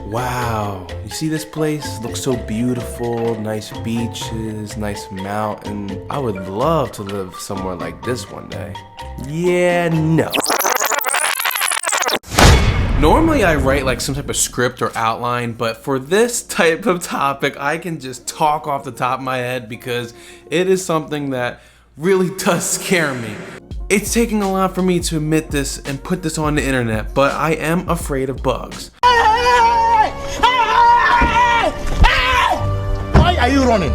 Wow, you see this place? Looks so beautiful, nice beaches, nice mountain. I would love to live somewhere like this one day. Yeah, no. Normally I write like some type of script or outline, but for this type of topic, I can just talk off the top of my head because it is something that really does scare me. It's taking a lot for me to admit this and put this on the internet, but I am afraid of bugs. Why are you running?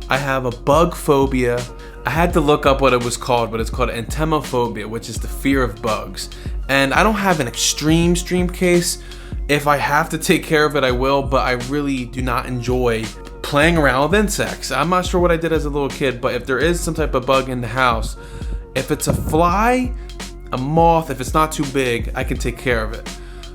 I have a bug phobia. I had to look up what it was called, but it's called entomophobia, which is the fear of bugs. And I don't have an extreme case. If I have to take care of it, I will, but I really do not enjoy playing around with insects. I'm not sure what I did as a little kid, but if there is some type of bug in the house, if it's a fly, a moth, if it's not too big, I can take care of it.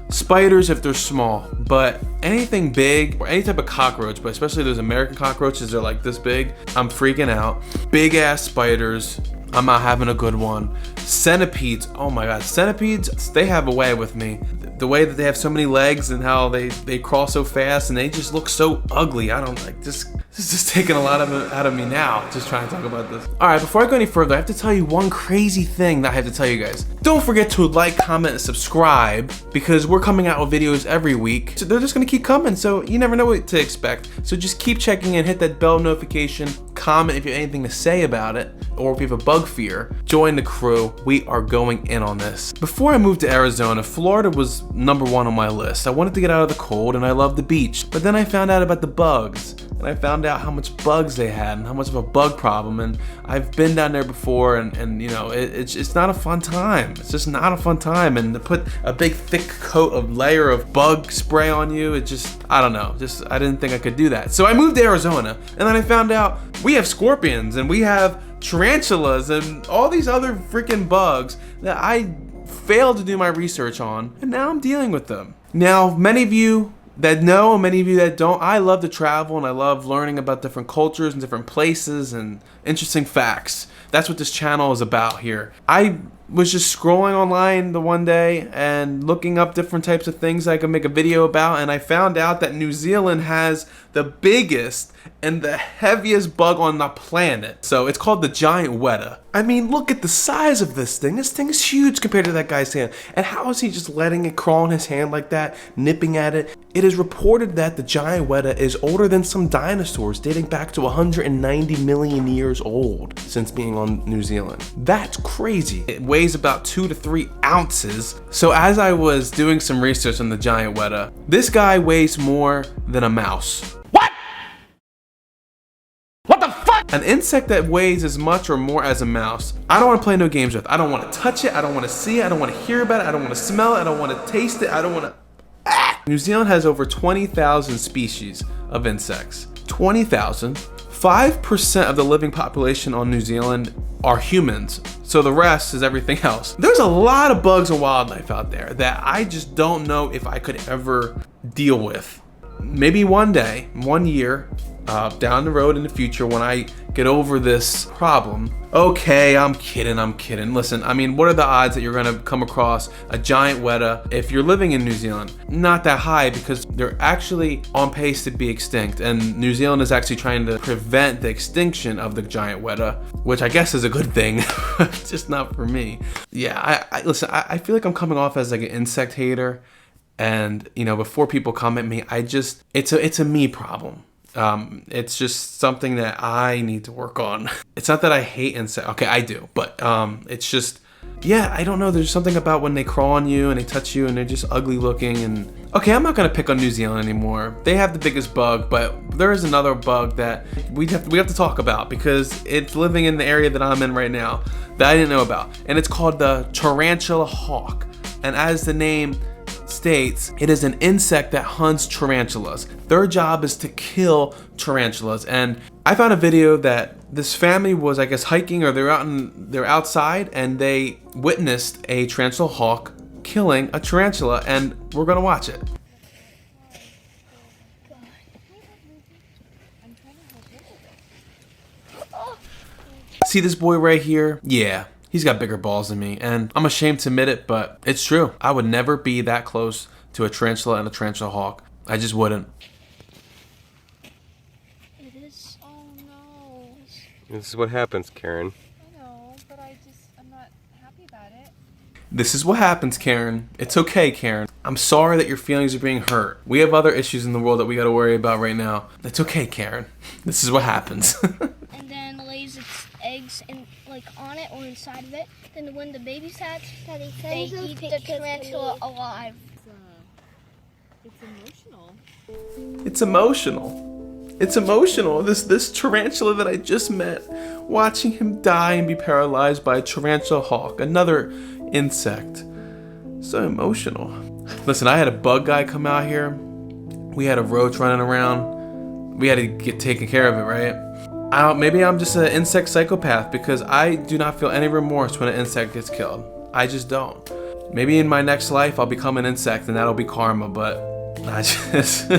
Spiders if they're small, but anything big or any type of cockroach, but especially those American cockroaches, they're like this big, I'm freaking out. Big ass spiders, I'm not having a good one. Centipedes, oh my god, centipedes, they have a way with me. The way that they have so many legs and how they crawl so fast and they just look so ugly. I don't like this. This is just taking a lot of it out of me now, just trying to talk about this. All right, before I go any further, I have to tell you one crazy thing that I have to tell you guys. Don't forget to like, comment, and subscribe because we're coming out with videos every week. So they're just gonna keep coming, so you never know what to expect. So just keep checking in, hit that bell notification, comment if you have anything to say about it, or if you have a bug fear, join the crew. We are going in on this. Before I moved to Arizona, Florida was #1 on my list. I wanted to get out of the cold and I love the beach, but then I found out about the bugs. And I found out how much bugs they had and how much of a bug problem. And I've been down there before and you know, it's not a fun time. It's just not a fun time. And to put a big thick coat of layer of bug spray on you, it just, I don't know. Just, I didn't think I could do that. So I moved to Arizona and then I found out we have scorpions and we have tarantulas and all these other freaking bugs that I failed to do my research on. And now I'm dealing with them. Now, many of you that know, many of you that don't, I love to travel and I love learning about different cultures and different places and interesting facts. That's what this channel is about here. I was just scrolling online the one day and looking up different types of things I could make a video about, and I found out that New Zealand has the biggest and the heaviest bug on the planet. So it's called the giant Weta. I mean, look at the size of this thing. This thing is huge compared to that guy's hand. And how is he just letting it crawl in his hand like that, nipping at it? It is reported that the giant Weta is older than some dinosaurs, dating back to 190 million years old since being on New Zealand. That's crazy. It weighs about 2 to 3 ounces. So as I was doing some research on the giant Weta, this guy weighs more than a mouse. An insect that weighs as much or more as a mouse, I don't want to play no games with. I don't want to touch it. I don't want to see it. I don't want to hear about it. I don't want to smell it. I don't want to taste it. I don't want to... New Zealand has over 20,000 species of insects. 20,000. 5% of the living population on New Zealand are humans. So the rest is everything else. There's a lot of bugs and wildlife out there that I just don't know if I could ever deal with. Maybe one day, 1 year, down the road in the future when I get over this problem. Okay, I'm kidding. Listen, I mean, what are the odds that you're gonna come across a giant Weta if you're living in New Zealand? Not that high because they're actually on pace to be extinct, and New Zealand is actually trying to prevent the extinction of the giant Weta, which I guess is a good thing, just not for me. Yeah, listen, I feel like I'm coming off as like an insect hater, and you know, before people come at me, it's a me problem. It's just something that I need to work on. It's not that I hate insects. Okay, I do, but it's just, yeah, I don't know. There's something about when they crawl on you and they touch you and they're just ugly looking. And okay, I'm not gonna pick on New Zealand anymore. They have the biggest bug, but there is another bug that we have to talk about because it's living in the area that I'm in right now that I didn't know about, and it's called the Tarantula Hawk. And as the name states, it is an insect that hunts tarantulas. Their job is to kill tarantulas. And I found a video that this family was, I guess, hiking, or they're outside and they witnessed a tarantula hawk killing a tarantula, and we're gonna watch it. See this boy right here? Yeah. He's got bigger balls than me, and I'm ashamed to admit it, but it's true. I would never be that close to a tarantula and a tarantula hawk. I just wouldn't. It is. Oh no. This is what happens, Karen. I know, but I'm not happy about it. This is what happens, Karen. It's okay, Karen. I'm sorry that your feelings are being hurt. We have other issues in the world that we gotta worry about right now. It's okay, Karen. This is what happens. And then lays its eggs on it or inside of it. Then when the babies hatch, they eat the tarantula alive. It's emotional. It's emotional. It's emotional. This tarantula that I just met, watching him die and be paralyzed by a tarantula hawk, another insect. So emotional. Listen, I had a bug guy come out here. We had a roach running around. We had to get taken care of it, right? Maybe I'm just an insect psychopath because I do not feel any remorse when an insect gets killed. I just don't. Maybe in my next life I'll become an insect and that'll be karma, but I just...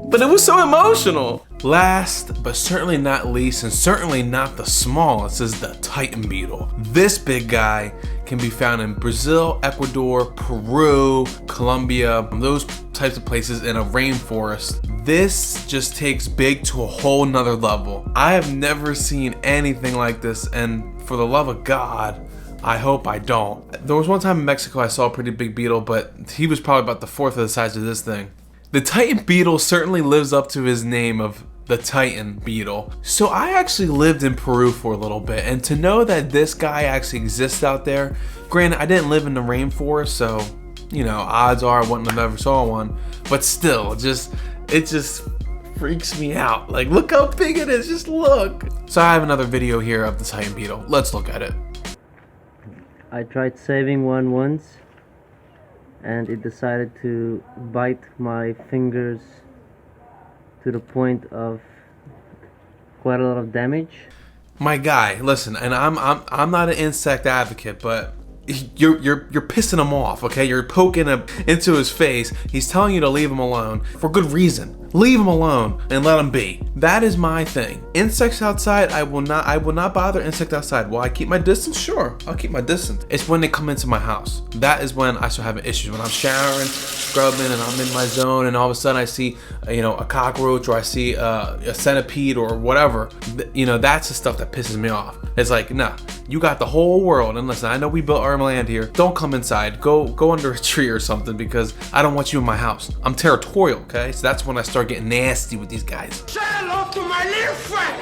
But it was so emotional. Last, but certainly not least, and certainly not the smallest, is the Titan beetle. This big guy can be found in Brazil, Ecuador, Peru, Colombia, those types of places in a rainforest. This just takes big to a whole nother level. I have never seen anything like this, and for the love of God, I hope I don't. There was one time in Mexico I saw a pretty big beetle, but he was probably about the fourth of the size of this thing. The Titan beetle certainly lives up to his name of the Titan beetle. So I actually lived in Peru for a little bit, and to know that this guy actually exists out there, granted I didn't live in the rainforest, so you know, odds are I wouldn't have ever saw one, but still, it just freaks me out. Like, look how big it is, just look. So I have another video here of the Titan beetle. Let's look at it. I tried saving one once, and it decided to bite my fingers to the point of quite a lot of damage. My guy, listen, and I'm not an insect advocate, but you're pissing him off, okay? You're poking him into his face. He's telling you to leave him alone for good reason. Leave him alone and let him be. That is my thing. Insects outside, I will not bother insect outside. Will I keep my distance? Sure, I'll keep my distance. It's when they come into my house. That is when I start having issues. When I'm showering, scrubbing, and I'm in my zone, and all of a sudden I see, a cockroach, or I see a centipede or whatever. That's the stuff that pisses me off. It's like, nah, you got the whole world, and listen, I know we built our land here. Don't come inside. Go under a tree or something, because I don't want you in my house. I'm territorial, okay? So that's when I start getting nasty with these guys. Say hello to my little friend!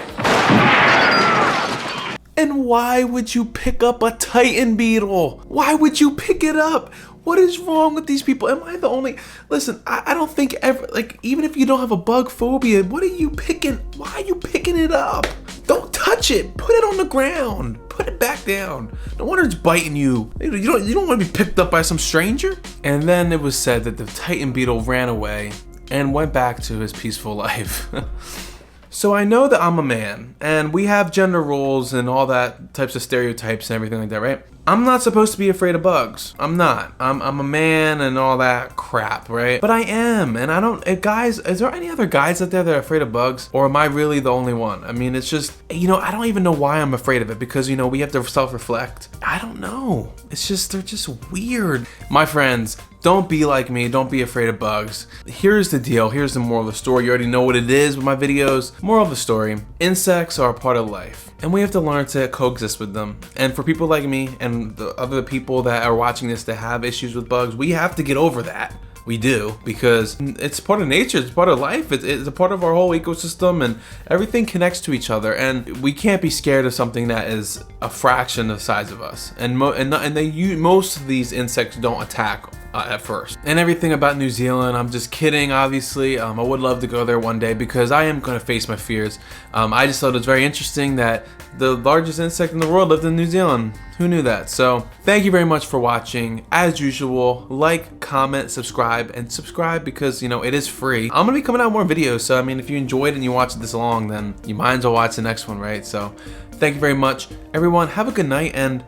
And why would you pick up a Titan beetle? Why would you pick it up? What is wrong with these people? Am I the only... Listen, I don't think ever... even if you don't have a bug phobia, what are you picking? Why are you picking it up? Don't touch it. Put it on the ground. Put it back down. No wonder it's biting you. You don't want to be picked up by some stranger. And then it was said that the Titan beetle ran away and went back to his peaceful life. So I know that I'm a man, and we have gender roles and all that types of stereotypes and everything like that, right? I'm not supposed to be afraid of bugs. I'm not. I'm a man and all that crap, right? But I am, and I don't... guys, is there any other guys out there that are afraid of bugs? Or am I really the only one? I mean, it's just... I don't even know why I'm afraid of it, because, we have to self-reflect. I don't know. It's just... they're just weird. My friends, don't be like me. Don't be afraid of bugs. Here's the deal. Here's the moral of the story. You already know what it is with my videos. Moral of the story. Insects are a part of life, and we have to learn to coexist with them. And for people like me and the other people that are watching this that have issues with bugs, we have to get over that. We do, because it's part of nature, it's part of life, it's a part of our whole ecosystem, and everything connects to each other, and we can't be scared of something that is a fraction of the size of us. And most of these insects don't attack at first. And everything about New Zealand, I'm just kidding, obviously. I would love to go there one day, because I am going to face my fears. I just thought it was very interesting that the largest insect in the world lived in New Zealand. Who knew that? So thank you very much for watching. As usual, like, comment, subscribe, and subscribe, because it is free. I'm gonna be coming out more videos, so I mean, if you enjoyed and you watched this long, then you might as well watch the next one, right? So thank you very much, everyone. Have a good night, and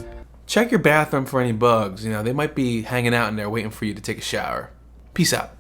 check your bathroom for any bugs. They might be hanging out in there waiting for you to take a shower. Peace out.